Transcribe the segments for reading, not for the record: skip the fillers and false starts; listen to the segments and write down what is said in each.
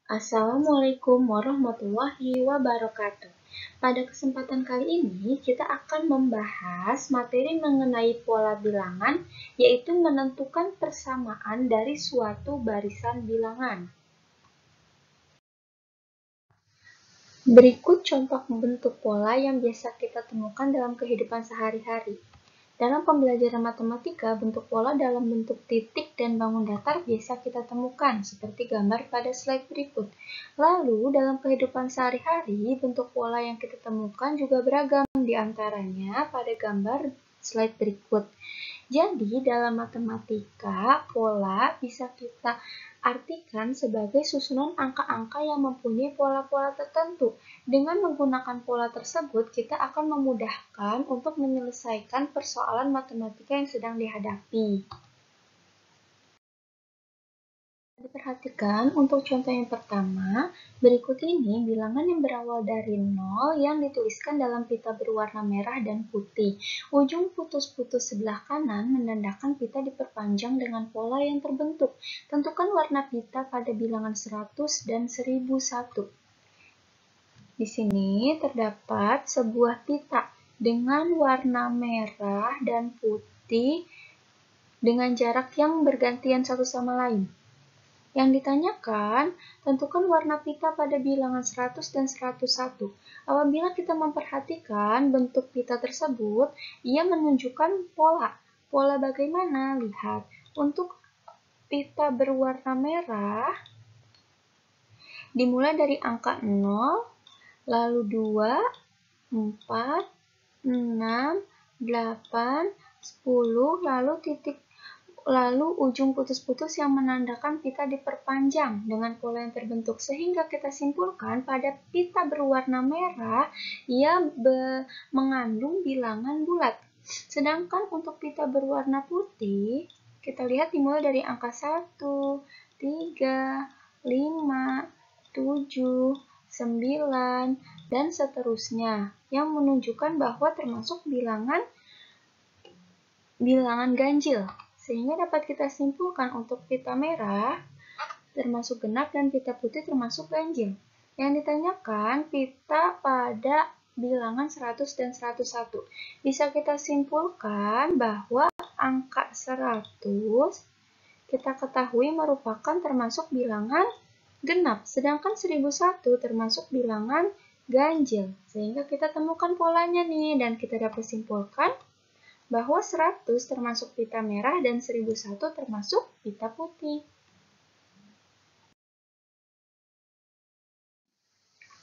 Assalamualaikum warahmatullahi wabarakatuh. Pada kesempatan kali ini, kita akan membahas materi mengenai pola bilangan, yaitu menentukan persamaan dari suatu barisan bilangan. Berikut contoh bentuk pola yang biasa kita temukan dalam kehidupan sehari-hari. Dalam pembelajaran matematika, bentuk pola dalam bentuk titik dan bangun datar biasa kita temukan, seperti gambar pada slide berikut. Lalu, dalam kehidupan sehari-hari, bentuk pola yang kita temukan juga beragam, di antaranya pada gambar slide berikut. Jadi, dalam matematika, pola bisa kita artikan sebagai susunan angka-angka yang mempunyai pola-pola tertentu. Dengan menggunakan pola tersebut, kita akan memudahkan untuk menyelesaikan persoalan matematika yang sedang dihadapi. Diperhatikan untuk contoh yang pertama, berikut ini bilangan yang berawal dari 0 yang dituliskan dalam pita berwarna merah dan putih. Ujung putus-putus sebelah kanan menandakan pita diperpanjang dengan pola yang terbentuk. Tentukan warna pita pada bilangan 100 dan 1001. Di sini terdapat sebuah pita dengan warna merah dan putih dengan jarak yang bergantian satu sama lain. Yang ditanyakan, tentukan warna pita pada bilangan 100 dan 101. Apabila kita memperhatikan bentuk pita tersebut, ia menunjukkan pola. Pola bagaimana? Lihat, untuk pita berwarna merah, dimulai dari angka 0, lalu 2, 4, 6, 8, 10, lalu ujung putus-putus yang menandakan pita diperpanjang dengan pola yang terbentuk, sehingga kita simpulkan pada pita berwarna merah ia mengandung bilangan bulat. Sedangkan untuk pita berwarna putih, kita lihat dimulai dari angka 1, 3, 5, 7, 9, dan seterusnya, yang menunjukkan bahwa termasuk bilangan ganjil. Sehingga dapat kita simpulkan untuk pita merah termasuk genap dan pita putih termasuk ganjil. Yang ditanyakan pita pada bilangan 100 dan 101. Bisa kita simpulkan bahwa angka 100 kita ketahui merupakan termasuk bilangan genap, sedangkan 1001 termasuk bilangan ganjil. Sehingga kita temukan polanya nih, dan kita dapat simpulkan bahwa 100 termasuk pita merah dan 1001 termasuk pita putih.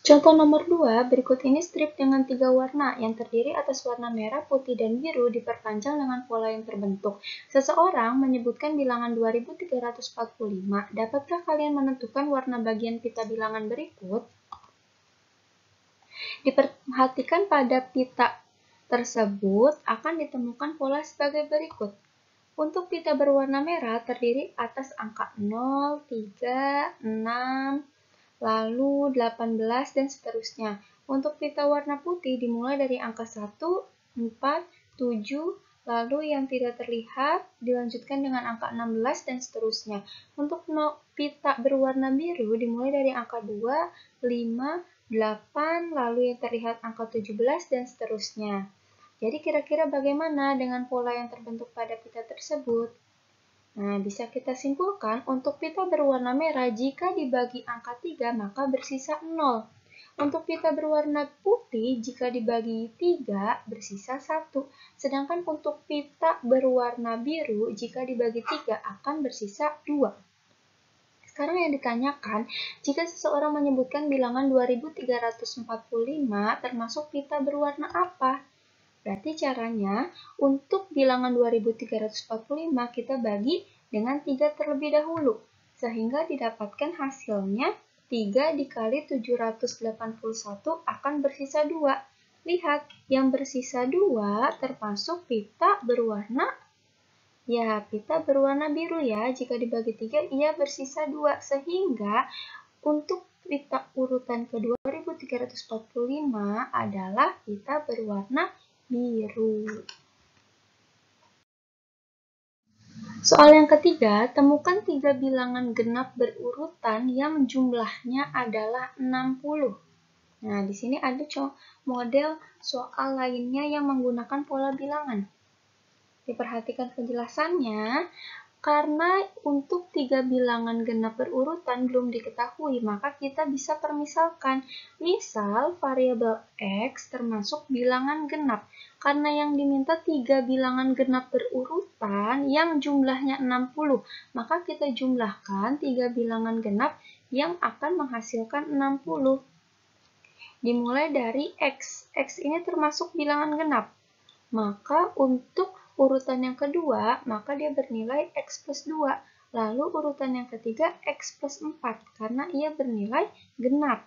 Contoh nomor 2, berikut ini strip dengan 3 warna yang terdiri atas warna merah, putih, dan biru diperpanjang dengan pola yang terbentuk. Seseorang menyebutkan bilangan 2345. Dapatkah kalian menentukan warna bagian pita bilangan berikut? Diperhatikan pada pita tersebut akan ditemukan pola sebagai berikut. Untuk pita berwarna merah terdiri atas angka 0, 3, 6, lalu 18, dan seterusnya. Untuk pita warna putih dimulai dari angka 1, 4, 7, lalu yang tidak terlihat dilanjutkan dengan angka 16, dan seterusnya. Untuk pita berwarna biru dimulai dari angka 2, 5, 8, lalu yang terlihat angka 17, dan seterusnya. Jadi kira-kira bagaimana dengan pola yang terbentuk pada pita tersebut? Nah, bisa kita simpulkan untuk pita berwarna merah jika dibagi angka 3 maka bersisa 0. Untuk pita berwarna putih jika dibagi 3 bersisa 1. Sedangkan untuk pita berwarna biru jika dibagi 3 akan bersisa 2. Sekarang yang ditanyakan, jika seseorang menyebutkan bilangan 2345 termasuk pita berwarna apa? Berarti caranya, untuk bilangan 2345 kita bagi dengan 3 terlebih dahulu, sehingga didapatkan hasilnya 3 dikali 781 akan bersisa 2. Lihat, yang bersisa 2 termasuk pita berwarna biru ya. Jika dibagi 3, ia bersisa 2, sehingga untuk pita urutan ke 2345 adalah pita berwarna biru. Soal yang ketiga, temukan 3 bilangan genap berurutan yang jumlahnya adalah 60. Nah, di sini ada model soal lainnya yang menggunakan pola bilangan. Diperhatikan penjelasannya, karena untuk 3 bilangan genap berurutan belum diketahui, maka kita bisa permisalkan. Misal, variabel X termasuk bilangan genap. Karena yang diminta 3 bilangan genap berurutan yang jumlahnya 60, maka kita jumlahkan 3 bilangan genap yang akan menghasilkan 60. Dimulai dari X. X ini termasuk bilangan genap. Maka untuk urutan yang kedua, maka dia bernilai X plus 2. Lalu urutan yang ketiga X plus 4, karena ia bernilai genap.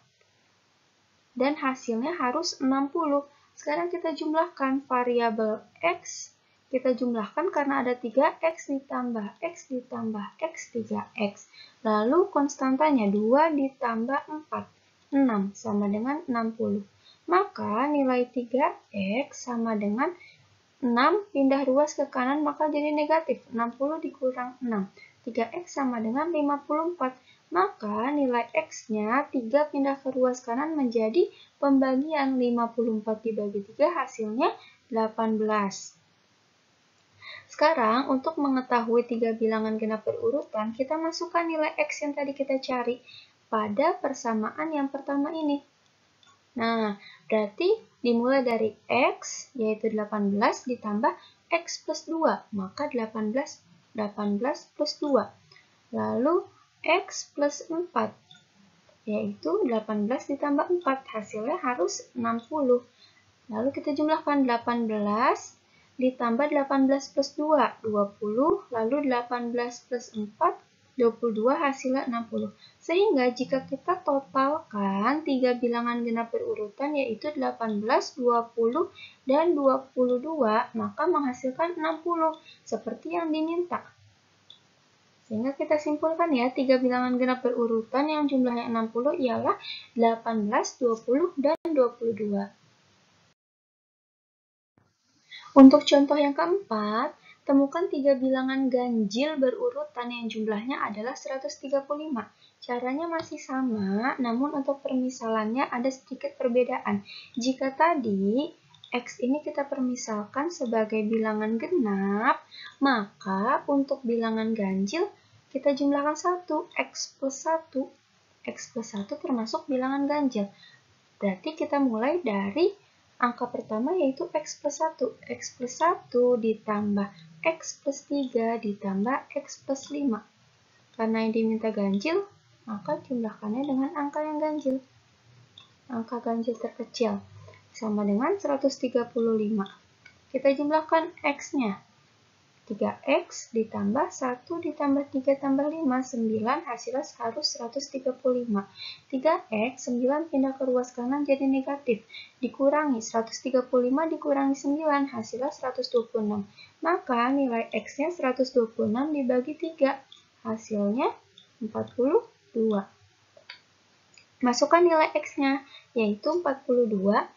Dan hasilnya harus 60. Sekarang kita jumlahkan variabel X. Kita jumlahkan karena ada 3X ditambah X ditambah X 3X. Lalu konstantanya 2 ditambah 4. 6 sama dengan 60. Maka nilai 3X sama dengan 6 pindah ruas ke kanan maka jadi negatif. 60 dikurang 6. 3X sama dengan 54. Maka nilai X-nya 3 pindah ke ruas kanan menjadi pembagian 54 dibagi 3 hasilnya 18. Sekarang untuk mengetahui 3 bilangan genap berurutan, kita masukkan nilai X yang tadi kita cari pada persamaan yang pertama ini. Nah, berarti dimulai dari X, yaitu 18, ditambah X plus 2, maka 18 plus 2. Lalu X plus 4, yaitu 18 ditambah 4, hasilnya harus 60. Lalu kita jumlahkan 18 ditambah 18 plus 2, 20, lalu 18 plus 4, 22 hasilnya 60. Sehingga jika kita totalkan 3 bilangan genap berurutan yaitu 18, 20, dan 22, maka menghasilkan 60 seperti yang diminta. Sehingga kita simpulkan ya, 3 bilangan genap berurutan yang jumlahnya 60 ialah 18, 20, dan 22. Untuk contoh yang keempat, temukan 3 bilangan ganjil berurutan yang jumlahnya adalah 135. Caranya masih sama, namun untuk permisalannya ada sedikit perbedaan. Jika tadi X ini kita permisalkan sebagai bilangan genap, maka untuk bilangan ganjil kita jumlahkan 1, X plus 1. X plus 1 termasuk bilangan ganjil. Berarti kita mulai dari angka pertama yaitu X plus 1. X plus 1 ditambah X plus 3 ditambah X plus 5. Karena yang diminta ganjil, maka jumlahkannya dengan angka yang ganjil. Angka ganjil terkecil sama dengan 135. Kita jumlahkan X-nya. 3X ditambah 1 ditambah 3 tambah 5, 9, hasilnya harus 135. 3X, 9 pindah ke ruas kanan jadi negatif. Dikurangi 135 dikurangi 9, hasilnya 126. Maka nilai X-nya 126 dibagi 3, hasilnya 42. Masukkan nilai X-nya, yaitu 42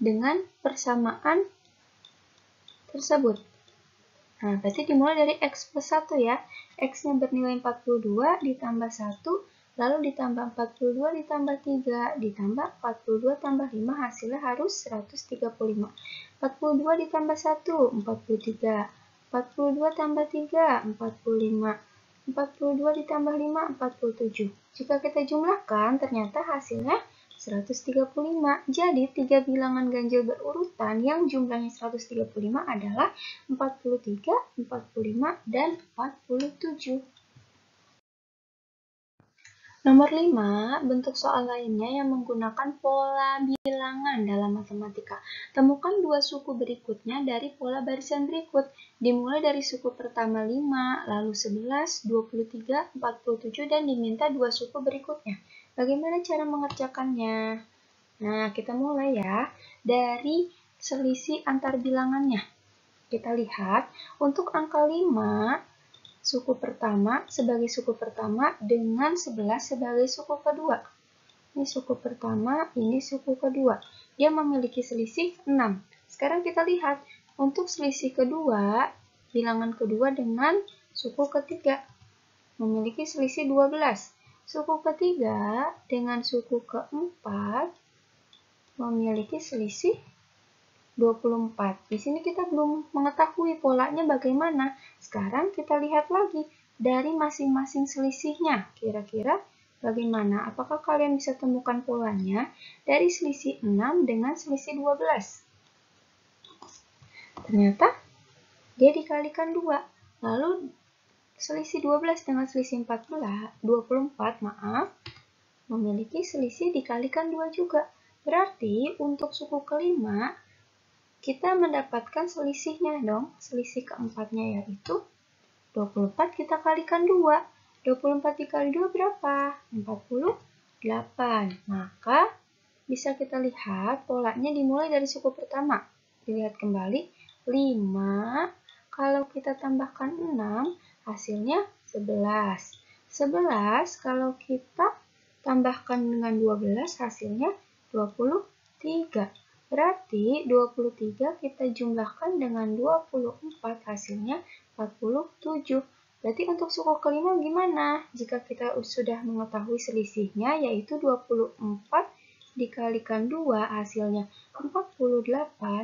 dengan persamaan tersebut. Nah, berarti dimulai dari X plus 1 ya. X-nya bernilai 42 ditambah 1, lalu ditambah 42 ditambah 3, ditambah 42 tambah 5, hasilnya harus 135. 42 ditambah 1, 43. 42 tambah 3, 45. 42 ditambah 5, 47. Jika kita jumlahkan, ternyata hasilnya 135. Jadi, 3 bilangan ganjil berurutan yang jumlahnya 135 adalah 43, 45, dan 47. Nomor 5, bentuk soal lainnya yang menggunakan pola bilangan dalam matematika. Temukan 2 suku berikutnya dari pola barisan berikut. Dimulai dari suku pertama 5, lalu 11, 23, 47, dan diminta 2 suku berikutnya. Bagaimana cara mengerjakannya? Nah, kita mulai ya dari selisih antar bilangannya. Kita lihat untuk angka 5, suku pertama sebagai suku pertama dengan 11 sebagai suku kedua. Ini suku pertama, ini suku kedua. Dia memiliki selisih 6. Sekarang kita lihat untuk selisih kedua, bilangan kedua dengan suku ketiga memiliki selisih 12. Suku ketiga dengan suku keempat memiliki selisih 24. Di sini kita belum mengetahui polanya bagaimana. Sekarang kita lihat lagi dari masing-masing selisihnya. Kira-kira bagaimana? Apakah kalian bisa temukan polanya dari selisih 6 dengan selisih 12? Ternyata dia dikalikan 2. Lalu selisih 12 dengan selisih 24 memiliki selisih dikalikan 2 juga. Berarti untuk suku kelima kita mendapatkan selisihnya dong. Selisih keempatnya yaitu 24 kita kalikan 2. 24 dikali 2 berapa? 48. Maka bisa kita lihat polanya dimulai dari suku pertama. Dilihat kembali, 5. Kalau kita tambahkan 6, hasilnya 11. 11 kalau kita tambahkan dengan 12, hasilnya 23. Berarti 23 kita jumlahkan dengan 24, hasilnya 47. Berarti untuk suku kelima gimana? Jika kita sudah mengetahui selisihnya, yaitu 24 dikalikan 2 hasilnya 48,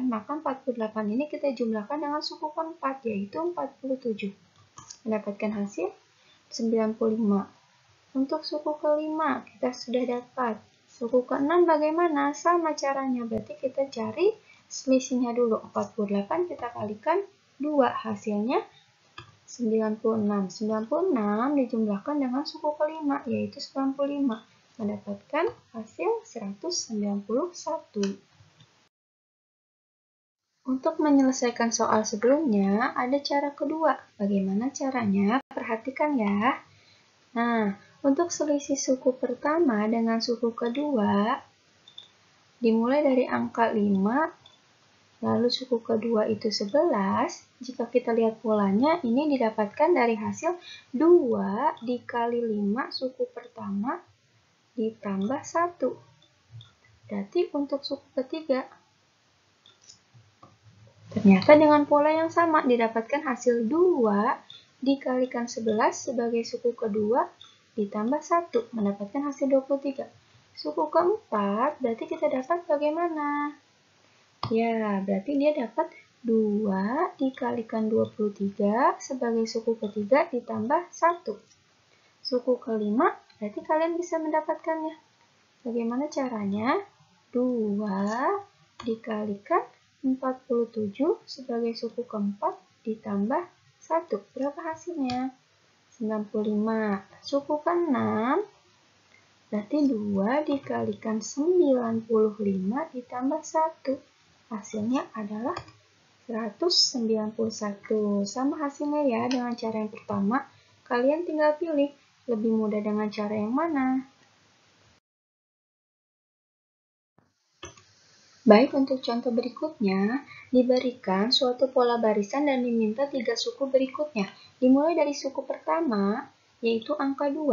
maka 48 ini kita jumlahkan dengan suku keempat, yaitu 47. Mendapatkan hasil 95. Untuk suku kelima kita sudah dapat. Suku keenam bagaimana? Sama caranya, berarti kita cari selisihnya dulu. 48 kita kalikan 2, hasilnya 96. 96 dijumlahkan dengan suku kelima, yaitu 95. Mendapatkan hasil 191. Untuk menyelesaikan soal sebelumnya, ada cara kedua. Bagaimana caranya? Perhatikan ya. Nah, untuk selisih suku pertama dengan suku kedua, dimulai dari angka 5, lalu suku kedua itu 11. Jika kita lihat polanya, ini didapatkan dari hasil 2 dikali 5 suku pertama ditambah 1. Berarti untuk suku ketiga, ternyata dengan pola yang sama didapatkan hasil 2 dikalikan 11 sebagai suku kedua ditambah 1, mendapatkan hasil 23. Suku keempat, berarti kita dapat bagaimana? Ya, berarti dia dapat 2 dikalikan 23 sebagai suku ketiga ditambah 1. Suku kelima, berarti kalian bisa mendapatkannya. Bagaimana caranya? 2 dikalikan 47 sebagai suku keempat ditambah 1. Berapa hasilnya? 95. Suku ke-6, berarti 2 dikalikan 95 ditambah 1. Hasilnya adalah 191. Sama hasilnya ya dengan cara yang pertama. Kalian tinggal pilih lebih mudah dengan cara yang mana. Baik, untuk contoh berikutnya, diberikan suatu pola barisan dan diminta 3 suku berikutnya. Dimulai dari suku pertama, yaitu angka 2.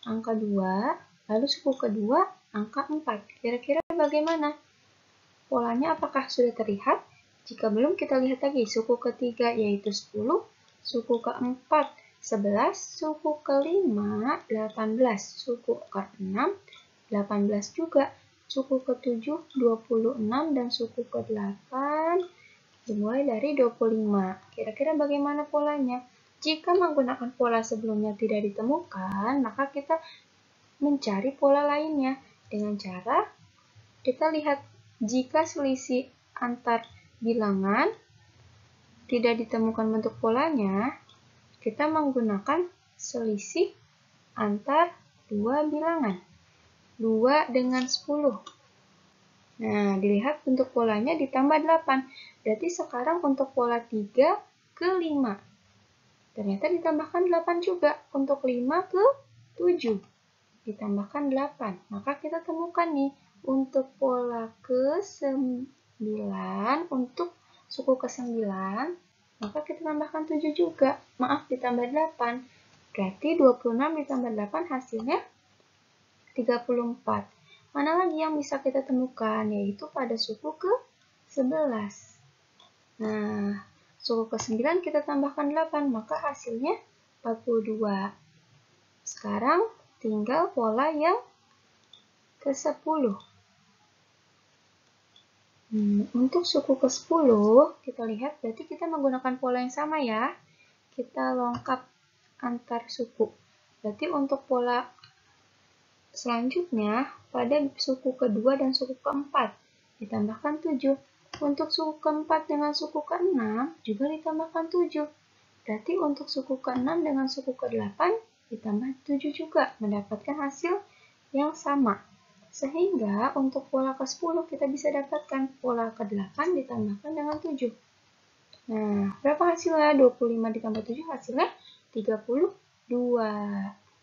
Angka 2, lalu suku kedua, angka 4. Kira-kira bagaimana? Polanya apakah sudah terlihat? Jika belum, kita lihat lagi. Suku ketiga yaitu 10, suku keempat 11, suku kelima 18, suku ke-6 18 juga. Suku ke-7 26 dan suku ke-8 dimulai dari 25. Kira-kira bagaimana polanya? Jika menggunakan pola sebelumnya tidak ditemukan, maka kita mencari pola lainnya dengan cara kita lihat jika selisih antar bilangan tidak ditemukan bentuk polanya, kita menggunakan selisih antar dua bilangan. 2 dengan 10. Nah, dilihat bentuk polanya ditambah 8. Berarti sekarang untuk pola 3 ke 5. Ternyata ditambahkan 8 juga. Untuk 5 ke 7. Ditambahkan 8. Maka kita temukan nih, untuk pola ke 9, untuk suku ke 9, maka kita tambahkan 7 juga. Maaf, ditambah 8. Berarti 26 ditambah 8 hasilnya 34. Mana lagi yang bisa kita temukan? Yaitu pada suku ke-11. Nah, suku ke-9 kita tambahkan 8, maka hasilnya 42. Sekarang tinggal pola yang ke-10. Untuk suku ke-10, kita lihat berarti kita menggunakan pola yang sama ya. Kita lengkap antar suku. Berarti untuk pola selanjutnya, pada suku kedua dan suku keempat, ditambahkan 7. Untuk suku keempat dengan suku ke-6, juga ditambahkan 7. Berarti untuk suku ke-6 dengan suku ke-8, ditambah 7 juga, mendapatkan hasil yang sama. Sehingga untuk pola ke-10 kita bisa dapatkan pola ke-8 ditambahkan dengan 7. Nah, berapa hasilnya? 25 ditambah 7 hasilnya 32.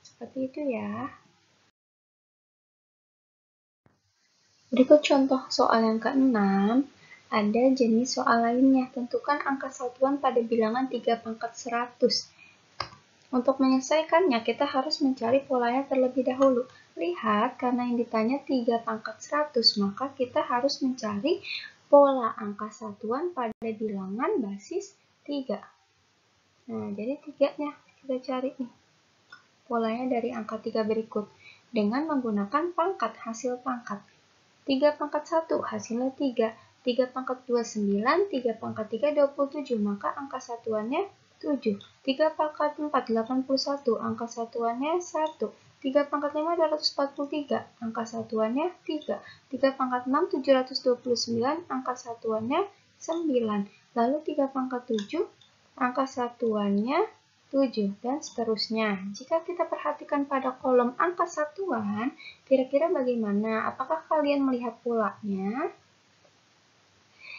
Seperti itu ya. Berikut contoh soal yang ke-6. Ada jenis soal lainnya. Tentukan angka satuan pada bilangan 3 pangkat 100. Untuk menyelesaikannya, kita harus mencari polanya terlebih dahulu. Lihat, karena yang ditanya 3 pangkat 100, maka kita harus mencari pola angka satuan pada bilangan basis 3. Nah, jadi 3-nya kita cari nih. Polanya dari angka 3 berikut. Dengan menggunakan pangkat, hasil pangkat. 3 pangkat 1 hasilnya 3. 3 pangkat 2, 9. 3 pangkat 3, 27. Maka angka satuannya 7. 3 pangkat 4, 81. Angka satuannya 1. 3 pangkat 5, 243. Angka satuannya 3. 3 pangkat 6, 729. Angka satuannya 9. Lalu 3 pangkat 7, angka satuannya 7, dan seterusnya. Jika kita perhatikan pada kolom angka satuan, kira-kira bagaimana? Apakah kalian melihat polanya?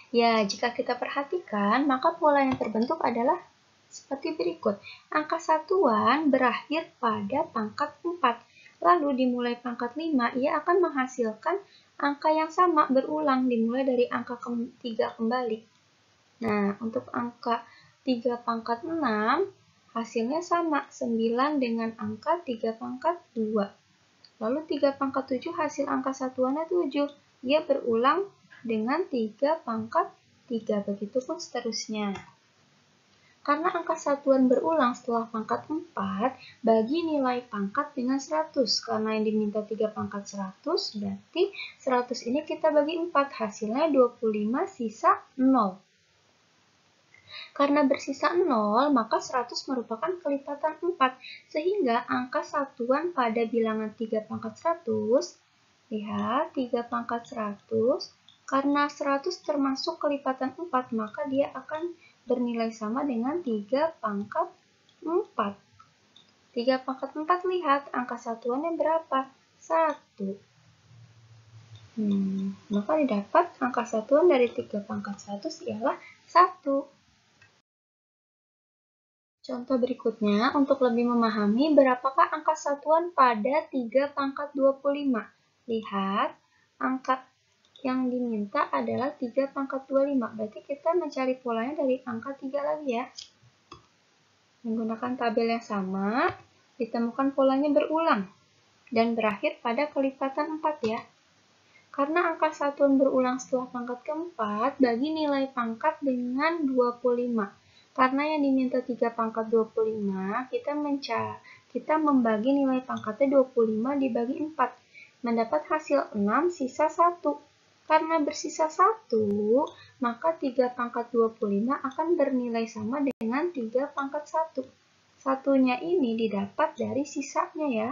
Ya, jika kita perhatikan, maka pola yang terbentuk adalah seperti berikut. Angka satuan berakhir pada pangkat 4. Lalu dimulai pangkat 5, ia akan menghasilkan angka yang sama berulang dimulai dari angka 3 kembali. Nah, untuk angka 3 pangkat 6, hasilnya sama, 9 dengan angka 3 pangkat 2. Lalu 3 pangkat 7 hasil angka satuannya 7. Ia berulang dengan 3 pangkat 3, begitupun seterusnya. Karena angka satuan berulang setelah pangkat 4, bagi nilai pangkat dengan 100. Karena yang diminta 3 pangkat 100, berarti 100 ini kita bagi 4, hasilnya 25 sisa 0. Karena bersisa 0, maka 100 merupakan kelipatan 4, sehingga angka satuan pada bilangan 3 pangkat 100, lihat 3 pangkat 100, karena 100 termasuk kelipatan 4, maka dia akan bernilai sama dengan 3 pangkat 4. 3 pangkat 4, lihat angka satuannya berapa? 1. Maka didapat angka satuan dari 3 pangkat 100 ialah 1. Contoh berikutnya, untuk lebih memahami berapakah angka satuan pada 3 pangkat 25. Lihat, angka yang diminta adalah 3 pangkat 25. Berarti kita mencari polanya dari angka 3 lagi ya. Menggunakan tabel yang sama, ditemukan polanya berulang dan berakhir pada kelipatan 4 ya. Karena angka satuan berulang setelah pangkat keempat, bagi nilai pangkat dengan 25. Karena yang diminta 3 pangkat 25, kita membagi nilai pangkatnya 25 dibagi 4. Mendapat hasil 6 sisa 1. Karena bersisa 1, maka 3 pangkat 25 akan bernilai sama dengan 3 pangkat 1. Satunya ini didapat dari sisanya ya.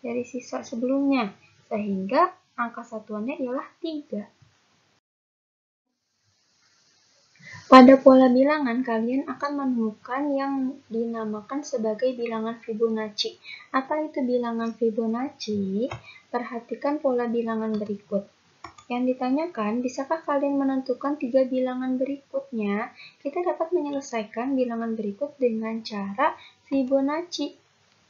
Dari sisa sebelumnya. Sehingga angka satuannya ialah 3. Pada pola bilangan, kalian akan menemukan yang dinamakan sebagai bilangan Fibonacci. Apa itu bilangan Fibonacci? Perhatikan pola bilangan berikut. Yang ditanyakan, bisakah kalian menentukan 3 bilangan berikutnya? Kita dapat menyelesaikan bilangan berikut dengan cara Fibonacci,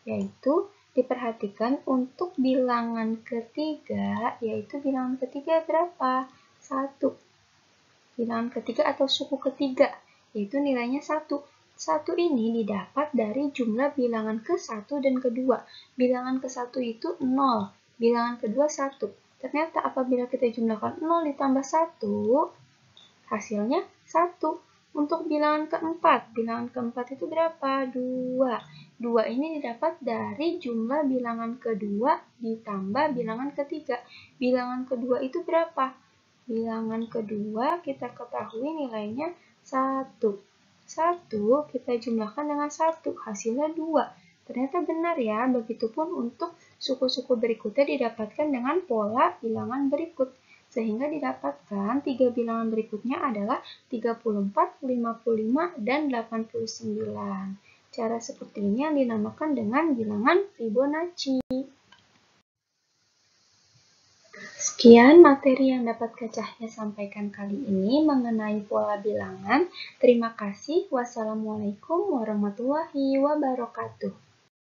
yaitu diperhatikan untuk bilangan ketiga, yaitu bilangan ketiga berapa? 1. Bilangan ketiga atau suku ketiga, yaitu nilainya 1. 1 ini didapat dari jumlah bilangan ke-1 dan kedua. Bilangan ke-1 itu 0, bilangan kedua 1. Ternyata apabila kita jumlahkan 0 ditambah 1, hasilnya 1. Untuk bilangan keempat itu berapa? 2. 2 ini didapat dari jumlah bilangan kedua ditambah bilangan ketiga. Bilangan kedua itu berapa? Bilangan kedua kita ketahui nilainya 1. 1 kita jumlahkan dengan 1, hasilnya 2. Ternyata benar ya, begitupun untuk suku-suku berikutnya didapatkan dengan pola bilangan berikut. Sehingga didapatkan 3 bilangan berikutnya adalah 34, 55, dan 89. Cara seperti ini yang dinamakan dengan bilangan Fibonacci. Sekian materi yang dapat Kak Cahya sampaikan kali ini mengenai pola bilangan. Terima kasih. Wassalamualaikum warahmatullahi wabarakatuh.